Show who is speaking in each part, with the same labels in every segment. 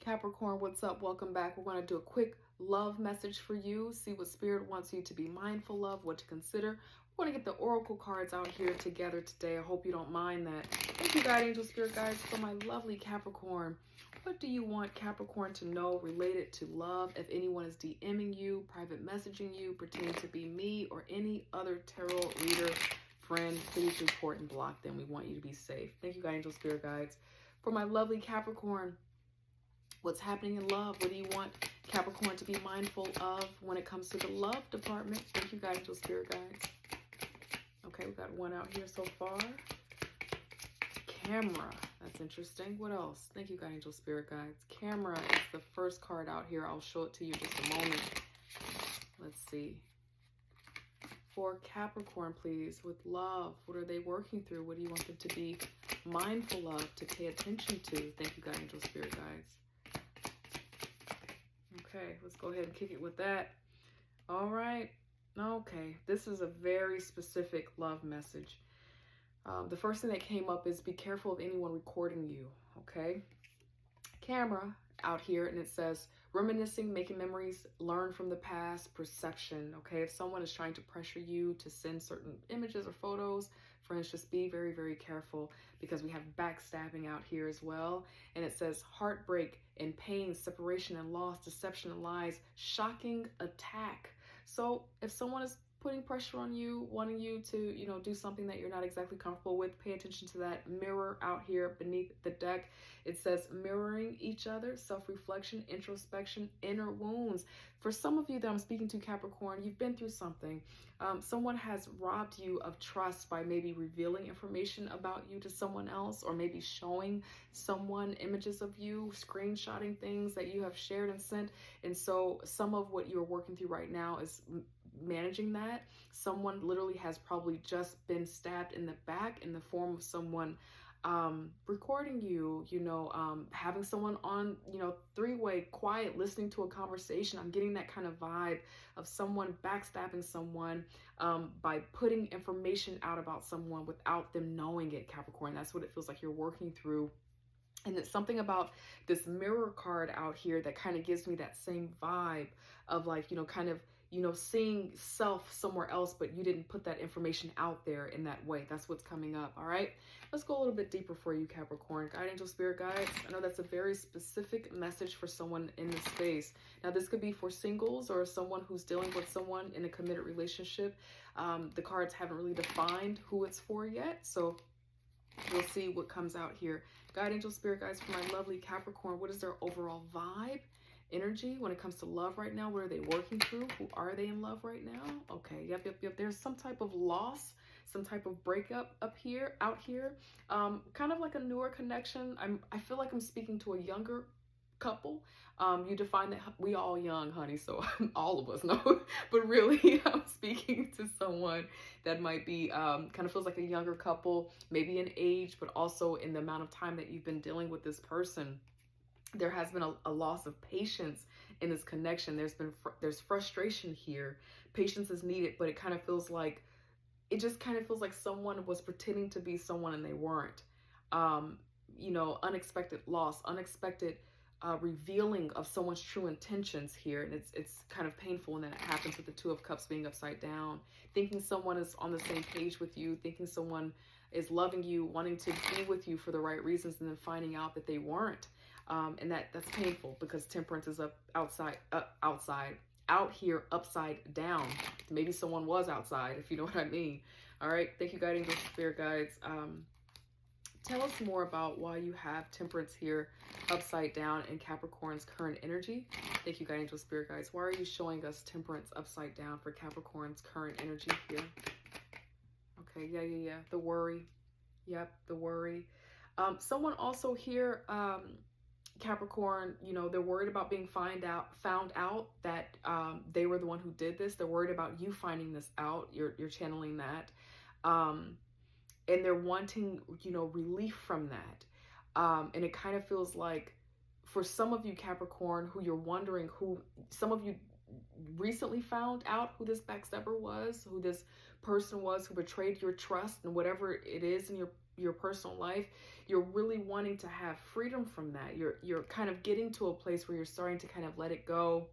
Speaker 1: Capricorn, what's up? Welcome back. We're going to do a quick love message for you. See what Spirit wants you to be mindful of, what to consider. We're going to get the oracle cards out here together today. I hope you don't mind that. Thank you, guide angel spirit guides, for my lovely Capricorn. What do you want Capricorn to know related to love? If anyone is DMing you, private messaging you, pretending to be me or any other tarot reader friend, please report and block them. We want you to be safe. Thank you, guide angel spirit guides. For my lovely Capricorn, what's happening in love? What do you want Capricorn to be mindful of when it comes to the love department? Thank you, guys, angel spirit guides. Okay, we got one out here so far. Camera. That's interesting. What else? Thank you, guys, angel spirit guides. Camera is the first card out here. I'll show it to you in just a moment. Let's see. For Capricorn, please, with love, what are they working through? What do you want them to be mindful of, to pay attention to? Thank you, guys, angel spirit guides. Okay, let's go ahead and kick it with that. All right. Okay, this is a very specific love message. The first thing that came up is be careful of anyone recording you, okay? Camera out here, and it says reminiscing, making memories, learn from the past, perception, okay? If someone is trying to pressure you to send certain images or photos, friends, just be very, very careful, because we have backstabbing out here as well. And it says heartbreak and pain, separation and loss, deception and lies, shocking attack. So if someone is putting pressure on you, wanting you to, do something that you're not exactly comfortable with, pay attention to that mirror out here beneath the deck. It says mirroring each other, self-reflection, introspection, inner wounds. For some of you that I'm speaking to, Capricorn, you've been through something. Someone has robbed you of trust by maybe revealing information about you to someone else, or maybe showing someone images of you, screenshotting things that you have shared and sent. And so some of what you're working through right now is managing that. Someone literally has probably just been stabbed in the back in the form of someone recording you, having someone on, three-way quiet, listening to a conversation. I'm getting that kind of vibe of someone backstabbing someone by putting information out about someone without them knowing it, Capricorn. That's what it feels like you're working through. And it's something about this mirror card out here that kind of gives me that same vibe of like, seeing self somewhere else, but you didn't put that information out there in that way. That's what's coming up. All right, let's go a little bit deeper for you, Capricorn. Guide angel spirit guides. I know that's a very specific message for someone in this space. Now, this could be for singles or someone who's dealing with someone in a committed relationship. The cards haven't really defined who it's for yet, so we'll see what comes out here. Guide angel spirit guides, for my lovely Capricorn, what is their overall vibe, energy when it comes to love right now? What are they working through? Who are they in love right now? Okay, yep. There's some type of loss, some type of breakup out here. Kind of like a newer connection. I feel like I'm speaking to a younger couple. You define that we all young, honey, so all of us know, but really I'm speaking to someone that might be kind of feels like a younger couple, maybe in age, but also in the amount of time that you've been dealing with this person. There has been a loss of patience in this connection. There's frustration here. Patience is needed, but it just kind of feels like someone was pretending to be someone and they weren't. Unexpected loss, unexpected revealing of someone's true intentions here. And it's kind of painful when that happens, with the Two of Cups being upside down. Thinking someone is on the same page with you, thinking someone is loving you, wanting to be with you for the right reasons, and then finding out that they weren't. And that's painful, because Temperance is out here upside down. Maybe someone was outside, if you know what I mean. All right. Thank you, guiding spirit guides. Tell us more about why you have Temperance here upside down in Capricorn's current energy. Thank you, guiding angel spirit guides. Why are you showing us Temperance upside down for Capricorn's current energy here? Okay, yeah. The worry. Yep, the worry. Someone also here, Capricorn, they're worried about being found out that they were the one who did this. They're worried about you finding this out. You're channeling that. And they're wanting, relief from that. And it kind of feels like, for some of you, Capricorn, who you're wondering some of you recently found out who this backstabber was, who this person was who betrayed your trust, and whatever it is in your your personal life, you're really wanting to have freedom from that. You're kind of getting to a place where you're starting to kind of let it go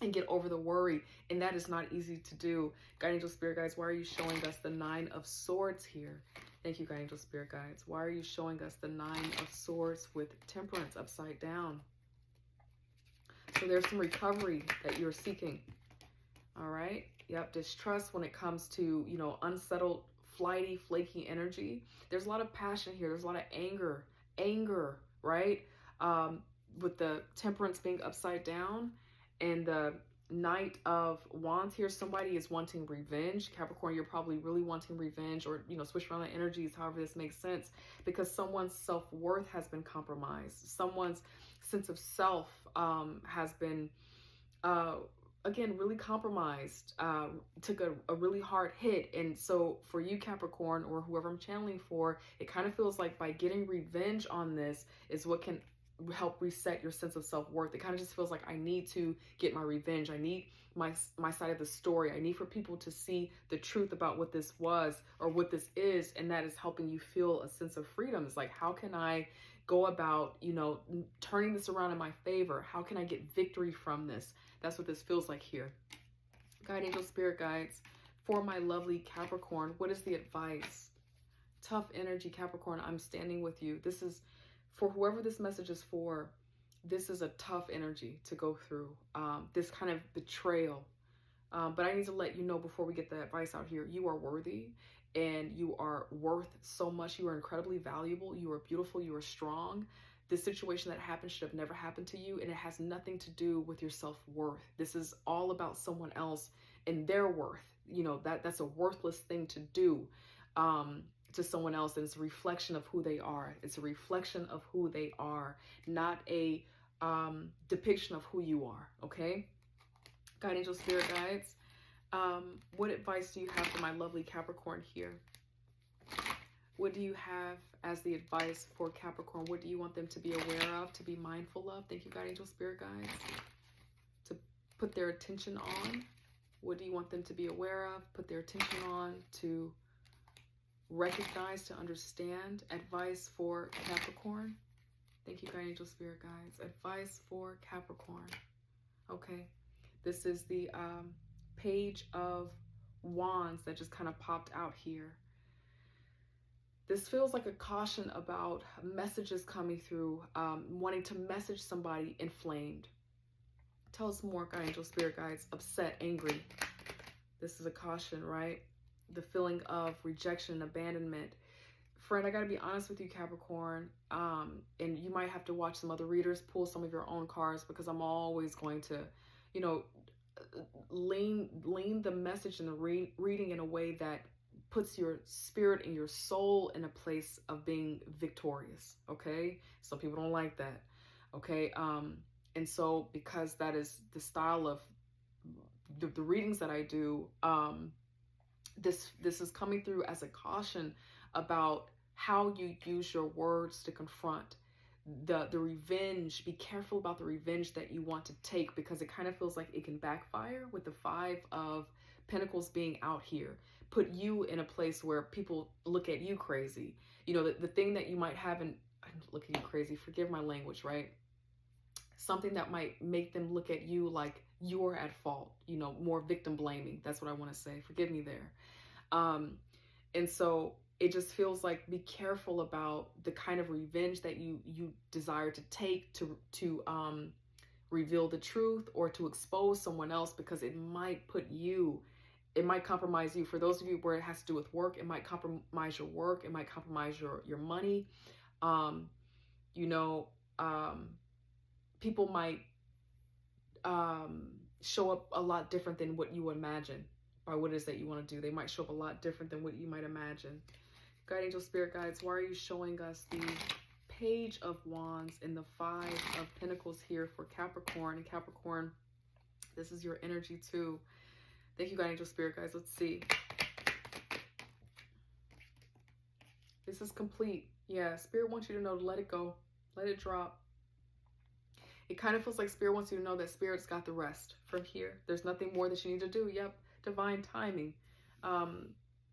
Speaker 1: and get over the worry, and that is not easy to do. Guide angel spirit guides, why are you showing us the 9 of Swords here? Thank you, guide angel spirit guides. Why are you showing us the 9 of Swords with Temperance upside down? So there's some recovery that you're seeking. All right. Yep. Distrust when it comes to, you know, unsettled, flighty, flaky energy. There's a lot of passion here. There's a lot of anger, right? With the Temperance being upside down and the Knight of Wands here, somebody is wanting revenge. Capricorn, you're probably really wanting revenge, or, you know, switch around the energies, however this makes sense, because someone's self-worth has been compromised. Someone's sense of self has been, again, really compromised, took a really hard hit. And so for you, Capricorn, or whoever I'm channeling for, it kind of feels like by getting revenge on this is what can help reset your sense of self-worth. It kind of just feels like I need to get my revenge. I need my side of the story. I need for people to see the truth about what this was or what this is, and that is helping you feel a sense of freedom. It's like, how can I go about, you know, turning this around in my favor? How can I get victory from this? That's what this feels like here. Guide angel spirit guides, for my lovely Capricorn, what is the advice? Tough energy, Capricorn, I'm standing with you. This is for whoever this message is for. This is a tough energy to go through, this kind of betrayal. But I need to let you know before we get the advice out here, you are worthy and you are worth so much. You are incredibly valuable. You are beautiful. You are strong. This situation that happened should have never happened to you, and it has nothing to do with your self-worth. This is all about someone else and their worth. You know, that's a worthless thing to do to someone else, and it's a reflection of who they are. It's a reflection of who they are, not a depiction of who you are, okay? Guide angel spirit guides, what advice do you have for my lovely Capricorn here? What do you have as the advice for Capricorn? What do you want them to be aware of, to be mindful of? Thank you, guide angel spirit guides. To put their attention on. What do you want them to be aware of, put their attention on, to recognize, to understand? Advice for Capricorn. Thank you, guide angel spirit guides. Advice for Capricorn. Okay. This is the Page of Wands that just kind of popped out here. This feels like a caution about messages coming through, wanting to message somebody inflamed. Tell us more, guide angel spirit guides. Upset, angry. This is a caution, right? The feeling of rejection and abandonment. Friend, I got to be honest with you, Capricorn, and you might have to watch some other readers, pull some of your own cards, because I'm always going to, you know, lean the message and the reading in a way that puts your spirit and your soul in a place of being victorious, okay? Some people don't like that, okay? And so because that is the style of the readings that I do, this is coming through as a caution about how you use your words to confront the revenge. Be careful about the revenge that you want to take, because it kind of feels like it can backfire with the 5 of Pentacles being out here. Put you in a place where people look at you crazy. You know, the thing that you might have, and look at you crazy, forgive my language, right? Something that might make them look at you like you're at fault, you know, more victim blaming. That's what I want to say. Forgive me there. And so it just feels like be careful about the kind of revenge that you desire to take to reveal the truth or to expose someone else, because it might put you, it might compromise you. For those of you where it has to do with work, it might compromise your work. It might compromise your money. You know, people might show up a lot different than what you imagine by what it is that you want to do. They might show up a lot different than what you might imagine. Guide angel spirit guides, why are you showing us the Page of Wands and the 5 of Pentacles here for Capricorn? And Capricorn, this is your energy too. Thank you, guide angel spirit guides. Let's see. This is complete. Yeah, Spirit wants you to know to let it go. Let it drop. It kind of feels like Spirit wants you to know that Spirit's got the rest from here. There's nothing more that you need to do. Yep, divine timing.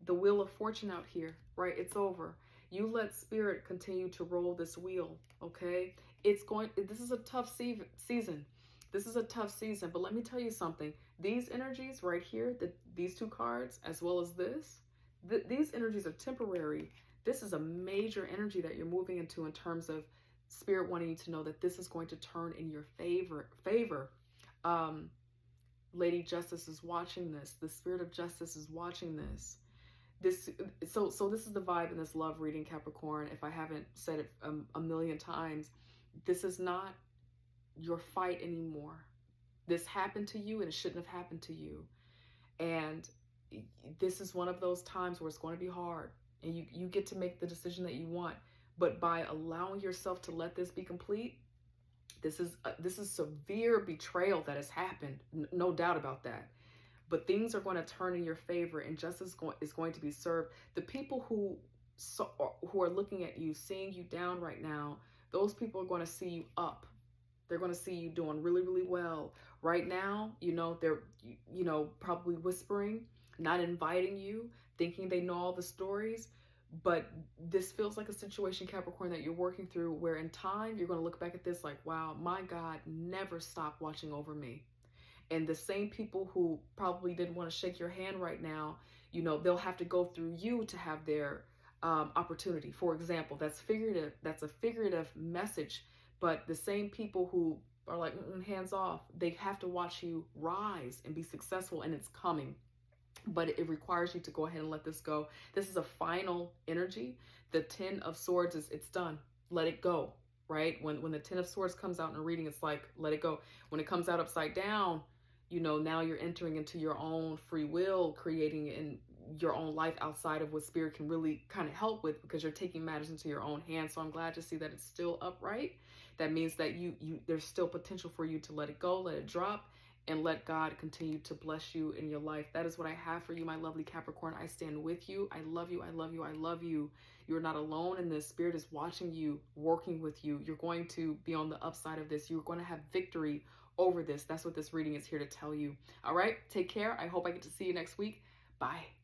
Speaker 1: The Wheel of Fortune out here, right? It's over. You let spirit continue to roll this wheel, okay? This is a tough season. This is a tough season, but let me tell you something. These energies right here, these two cards, as well as these energies are temporary. This is a major energy that you're moving into in terms of spirit wanting you to know that this is going to turn in your favor. Lady Justice is watching this. The spirit of justice is watching this. So this is the vibe in this love reading, Capricorn. If I haven't said it a million times, this is not your fight anymore. This happened to you and it shouldn't have happened to you. And this is one of those times where it's going to be hard and you get to make the decision that you want. But by allowing yourself to let this be complete, this is severe betrayal that has happened. No doubt about that. But things are going to turn in your favor and justice is going to be served. The people who are looking at you, seeing you down right now, those people are going to see you up. They're going to see you doing really, really well. Right now, they're, probably whispering, not inviting you, thinking they know all the stories. But this feels like a situation, Capricorn, that you're working through where in time, you're going to look back at this like, wow, my God never stopped watching over me. And the same people who probably didn't want to shake your hand right now, they'll have to go through you to have their opportunity. For example, that's a figurative message. But the same people who are like, hands off, they have to watch you rise and be successful, and it's coming. But it requires you to go ahead and let this go. This is a final energy. The 10 of Swords it's done. Let it go, right? When the 10 of Swords comes out in a reading, it's like, let it go. When it comes out upside down, now you're entering into your own free will, creating in your own life outside of what spirit can really kind of help with, because you're taking matters into your own hands. So I'm glad to see that it's still upright. That means that there's still potential for you to let it go, let it drop, and let God continue to bless you in your life. That is what I have for you, my lovely Capricorn. I stand with you. I love you. I love you. I love you. You're not alone in this. Spirit is watching you, working with you. You're going to be on the upside of this. You're going to have victory over this. That's what this reading is here to tell you. All right. Take care. I hope I get to see you next week. Bye.